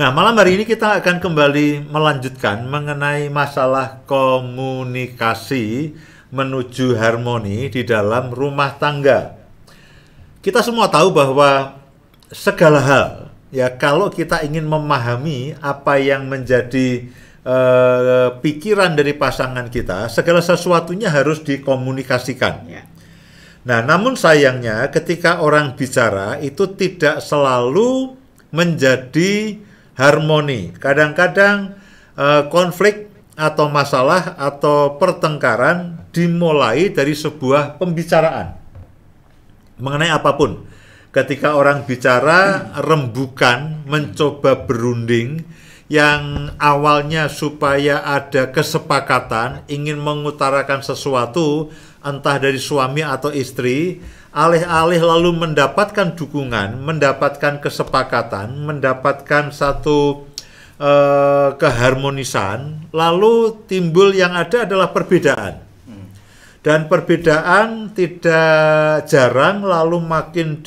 Nah, malam hari ini kita akan kembali melanjutkan mengenai masalah komunikasi menuju harmoni di dalam rumah tangga. Kita semua tahu bahwa segala hal, ya, kalau kita ingin memahami apa yang menjadi pikiran dari pasangan kita, segala sesuatunya harus dikomunikasikan. Ya. Nah, namun sayangnya ketika orang bicara itu tidak selalu menjadi harmoni. Kadang-kadang konflik atau masalah atau pertengkaran dimulai dari sebuah pembicaraan mengenai apapun. Ketika orang bicara, rembukan, mencoba berunding, yang awalnya supaya ada kesepakatan, ingin mengutarakan sesuatu, entah dari suami atau istri, alih-alih lalu mendapatkan dukungan, mendapatkan kesepakatan, mendapatkan satu keharmonisan, lalu timbul yang ada adalah perbedaan. Dan perbedaan tidak jarang lalu makin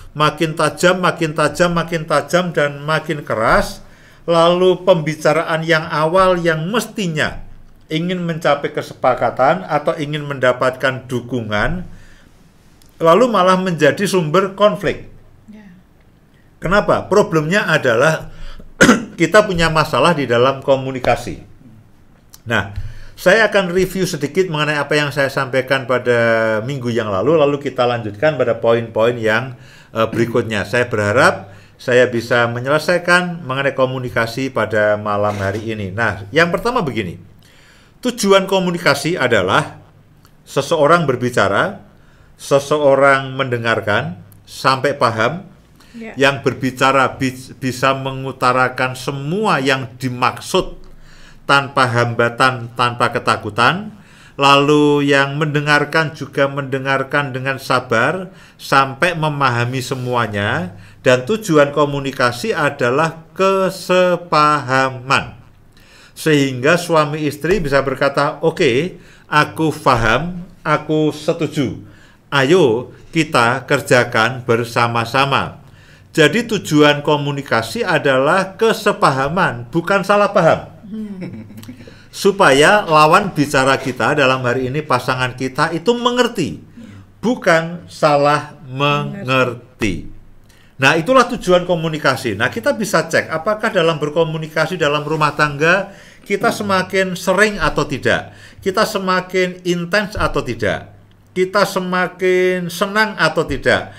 makin tajam, makin tajam, makin tajam, dan makin keras. Lalu pembicaraan yang awal yang mestinya ingin mencapai kesepakatan atau ingin mendapatkan dukungan, lalu malah menjadi sumber konflik. Kenapa? Problemnya adalah kita punya masalah di dalam komunikasi. Nah, saya akan review sedikit mengenai apa yang saya sampaikan pada minggu yang lalu kita lanjutkan pada poin-poin yang berikutnya. Saya berharap saya bisa menyelesaikan mengenai komunikasi pada malam hari ini. Nah, yang pertama begini. Tujuan komunikasi adalah seseorang berbicara, seseorang mendengarkan sampai paham, yang berbicara bisa mengutarakan semua yang dimaksud tanpa hambatan, tanpa ketakutan. Lalu yang mendengarkan juga mendengarkan dengan sabar sampai memahami semuanya. Dan tujuan komunikasi adalah kesepahaman. Sehingga suami istri bisa berkata, oke, aku paham, aku setuju. Ayo kita kerjakan bersama-sama. Jadi tujuan komunikasi adalah kesepahaman, bukan salah paham. Supaya lawan bicara kita dalam hari ini, pasangan kita itu mengerti, bukan salah mengerti. Nah, itulah tujuan komunikasi. Nah, kita bisa cek apakah dalam berkomunikasi dalam rumah tangga kita semakin sering atau tidak, kita semakin intens atau tidak, kita semakin senang atau tidak,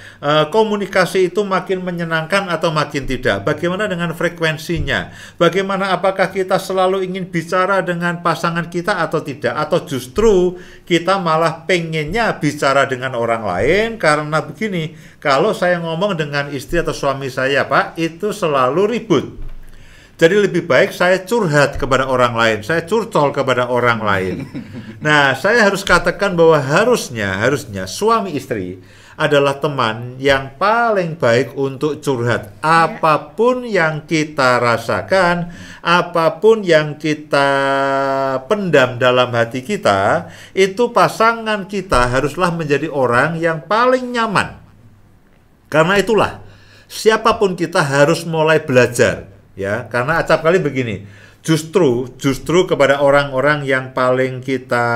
komunikasi itu makin menyenangkan atau makin tidak, bagaimana dengan frekuensinya, bagaimana, apakah kita selalu ingin bicara dengan pasangan kita atau tidak, atau justru kita malah pengennya bicara dengan orang lain. Karena begini, kalau saya ngomong dengan istri atau suami saya, Pak, itu selalu ribut. Jadi lebih baik saya curhat kepada orang lain, saya curcol kepada orang lain. Nah, saya harus katakan bahwa harusnya suami istri adalah teman yang paling baik untuk curhat. Apapun yang kita rasakan, apapun yang kita pendam dalam hati kita, itu pasangan kita haruslah menjadi orang yang paling nyaman. Karena itulah, siapapun kita harus mulai belajar. Ya, karena acap kali begini, justru kepada orang-orang yang paling kita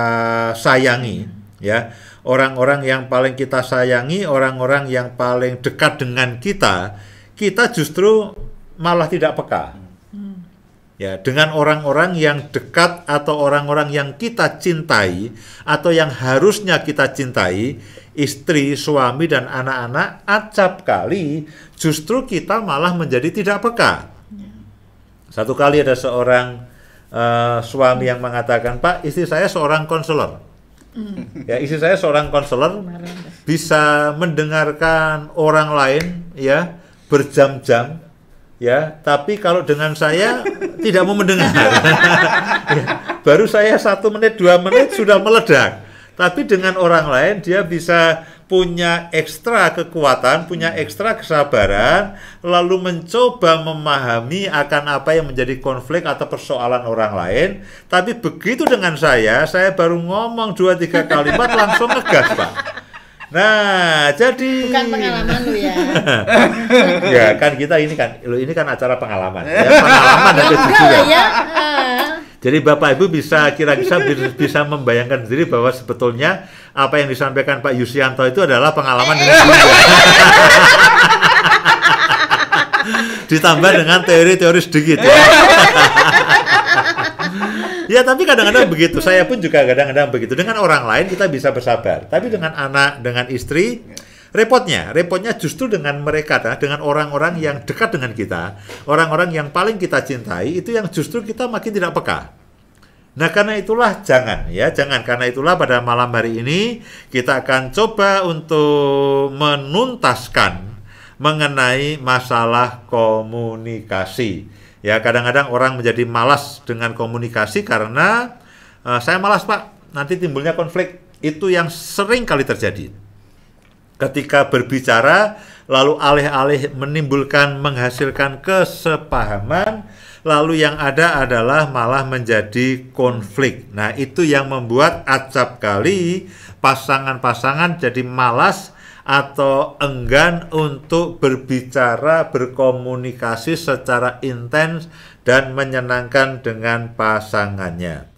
sayangi, ya, orang-orang yang paling kita sayangi, orang-orang yang paling dekat dengan kita justru malah tidak peka. Ya, dengan orang-orang yang dekat atau orang-orang yang kita cintai atau yang harusnya kita cintai, istri, suami, dan anak-anak, acap kali justru kita malah menjadi tidak peka. Satu kali ada seorang suami yang mengatakan, Pak, istri saya seorang konselor. Ya, istri saya seorang konselor, bisa mendengarkan orang lain, ya, berjam-jam, ya, tapi kalau dengan saya tidak mau mendengar. Ya, baru saya 1 menit, 2 menit sudah meledak. Tapi dengan orang lain dia bisa punya ekstra kekuatan, punya ekstra kesabaran, lalu mencoba memahami akan apa yang menjadi konflik atau persoalan orang lain. Tapi begitu dengan saya baru ngomong 2-3 kalimat langsung ngegas, Pak. Nah, jadi Bukan pengalaman lu ya. ya kan kita ini kan acara pengalaman. Ya, pengalaman dan jujur ya. Ya. Jadi Bapak Ibu bisa bisa membayangkan sendiri bahwa sebetulnya apa yang disampaikan Pak Yusianto itu adalah pengalaman yang juga. Ditambah dengan teori-teori sedikit ya. Ya tapi kadang-kadang begitu, saya pun juga kadang-kadang begitu. Dengan orang lain kita bisa bersabar, tapi dengan anak, dengan istri, repotnya justru dengan mereka, dengan orang-orang yang dekat dengan kita, orang-orang yang paling kita cintai, itu yang justru kita makin tidak peka. Nah karena itulah jangan karena itulah pada malam hari ini kita akan coba untuk menuntaskan mengenai masalah komunikasi. Ya kadang-kadang orang menjadi malas dengan komunikasi karena saya malas Pak, nanti timbulnya konflik. Itu yang sering kali terjadi. Ketika berbicara lalu alih-alih menghasilkan kesepahaman, lalu yang ada adalah malah menjadi konflik. Nah itu yang membuat acap kali pasangan-pasangan jadi malas atau enggan untuk berbicara, berkomunikasi secara intens dan menyenangkan dengan pasangannya.